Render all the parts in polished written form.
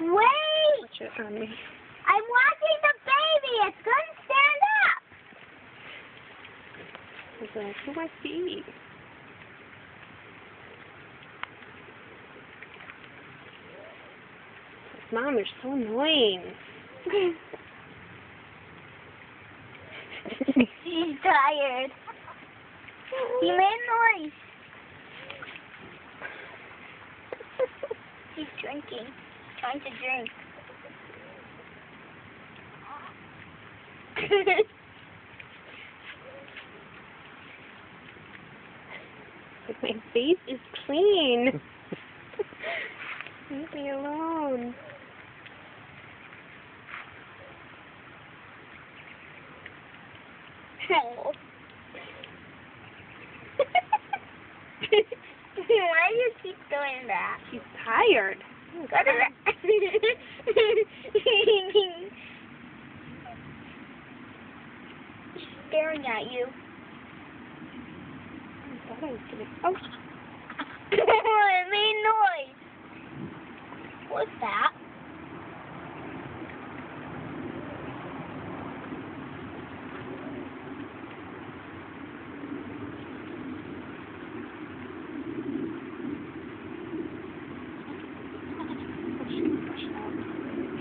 Wait! Watch it on me. I'm watching the baby. It's gonna stand up. He's like, who wants to eat? Mom, you're so annoying. She's tired. He made noise. He's drinking. Trying to drink. Like, my face is clean. Leave me alone. Oh. Why do you keep doing that? She's tired. Go to She's staring at you. I thought I was gonna... Oh. It made noise. What's that?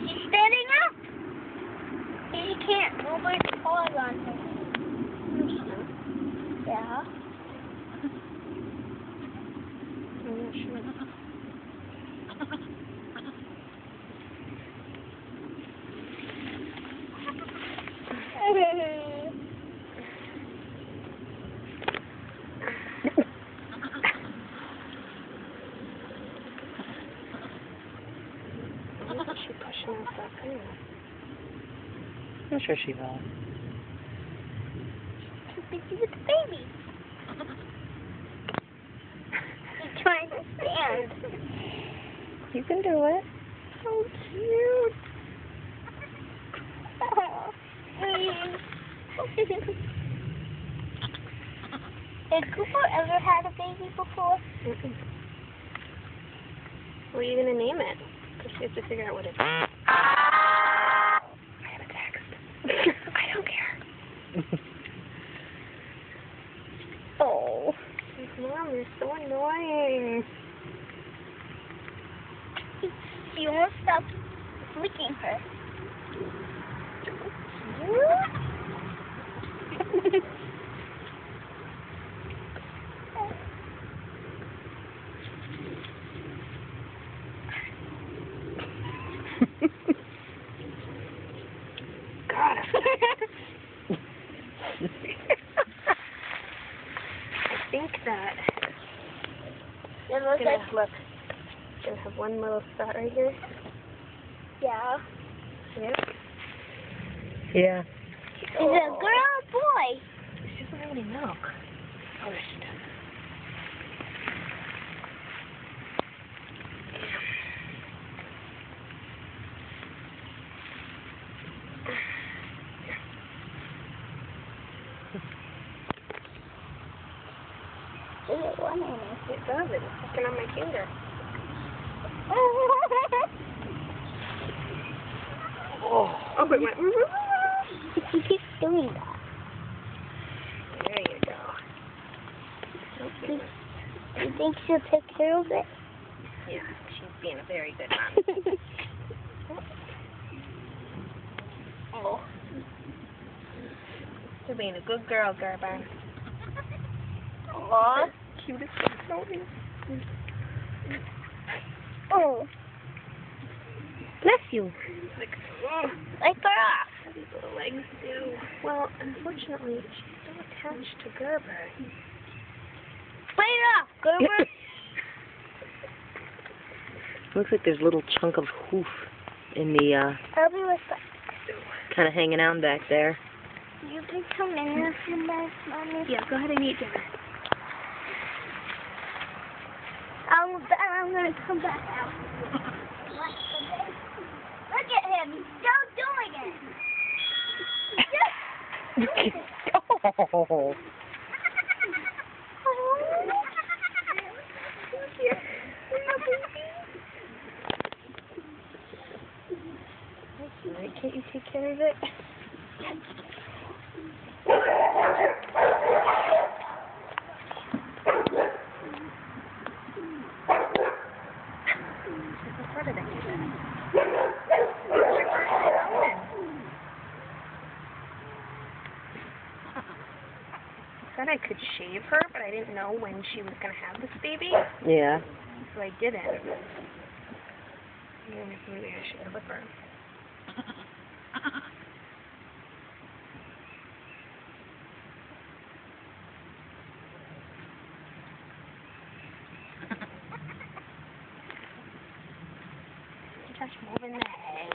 She's standing up. He can't. Nobody's calling on him. Yeah. I'm not sure. She's pushing out that thing. I'm sure she will. Too busy with the baby. He's trying to stand. You can do it. So cute. Has Cooper ever had a baby before? Mm-mm. What are you going to name it? Because we have to figure out what it is. I have a text. I don't care. Oh. Mom, you're so annoying. She won't stop licking her. God. I think that It looks like, look, gonna have one little spot right here. yeah. Yep. Yeah. Is it a girl or boy? She doesn't have any milk. Oh, she does. Is it one in it? It does. It's sticking on my finger. Oh, it went. She keeps doing that. There you go. Do you think she'll take care of it? Yeah, she's being a very good mom. Oh. You're being a good girl, Gerber. Aw. Cutest thing. Oh. Bless you. Like, Like her off. these little legs do. Well, unfortunately, she's still attached to Gerber. Play it off, Gerber. Looks like there's a little chunk of hoof in the, I'll be right back. kind of hanging out back there. You can come in a few minutes, Mommy. Yeah, go ahead and eat dinner. I'm gonna come back out. Look at him. He's still doing it. Oh. you take care of it? What did I do then? I said I could shave her, but I didn't know when she was going to have this baby, Yeah. so I didn't. Maybe I should clip her. Just moving the hay.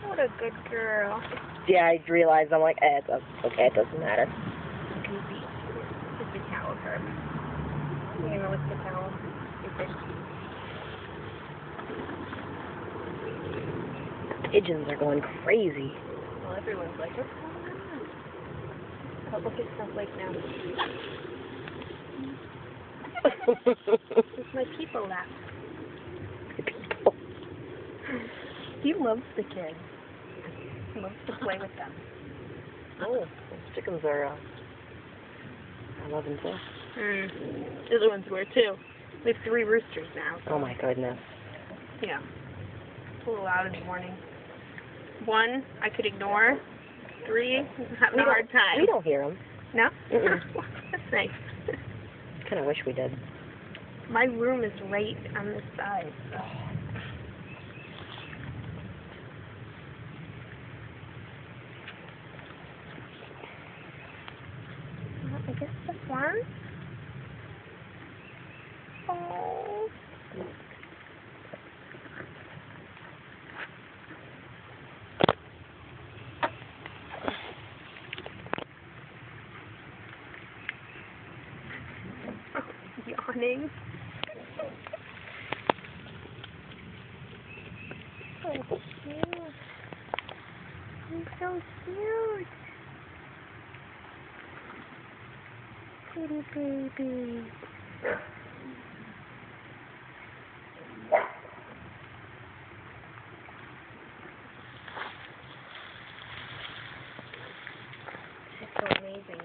What a good girl. Yeah, I realized. I'm like, it's okay. It doesn't matter. Goofy. With the towel, Herb. You know, with the towel. Pigeons are going crazy. Well, everyone's like, what's going on? But look at stuff like now. It's my people left. People. He loves the kids. He loves to play with them. Oh, those chickens are, I love them too. The other ones were too. We have 3 roosters now. So. Oh my goodness. Yeah. It's a little loud in the morning. 1, I could ignore. 3, I'm having a hard time. We don't hear them. No? Mm-mm. That's nice. Kind of wish we did. My room is right on this side. So. Well, I guess this one. Oh. Yawning. So cute. I'm so cute. Pretty baby. She's so amazing.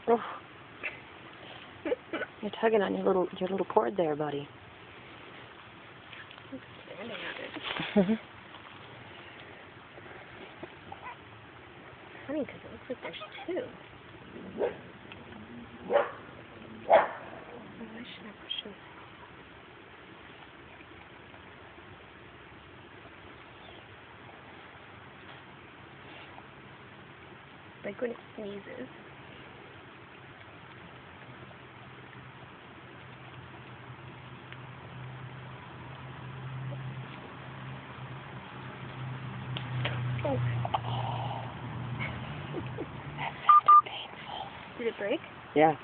Oh. You're tugging on your little cord there, buddy. I'm standing on it. Funny because it looks like there's 2. Oh, I should have pushed it. Like when it sneezes. Oh. Did it break? Yeah.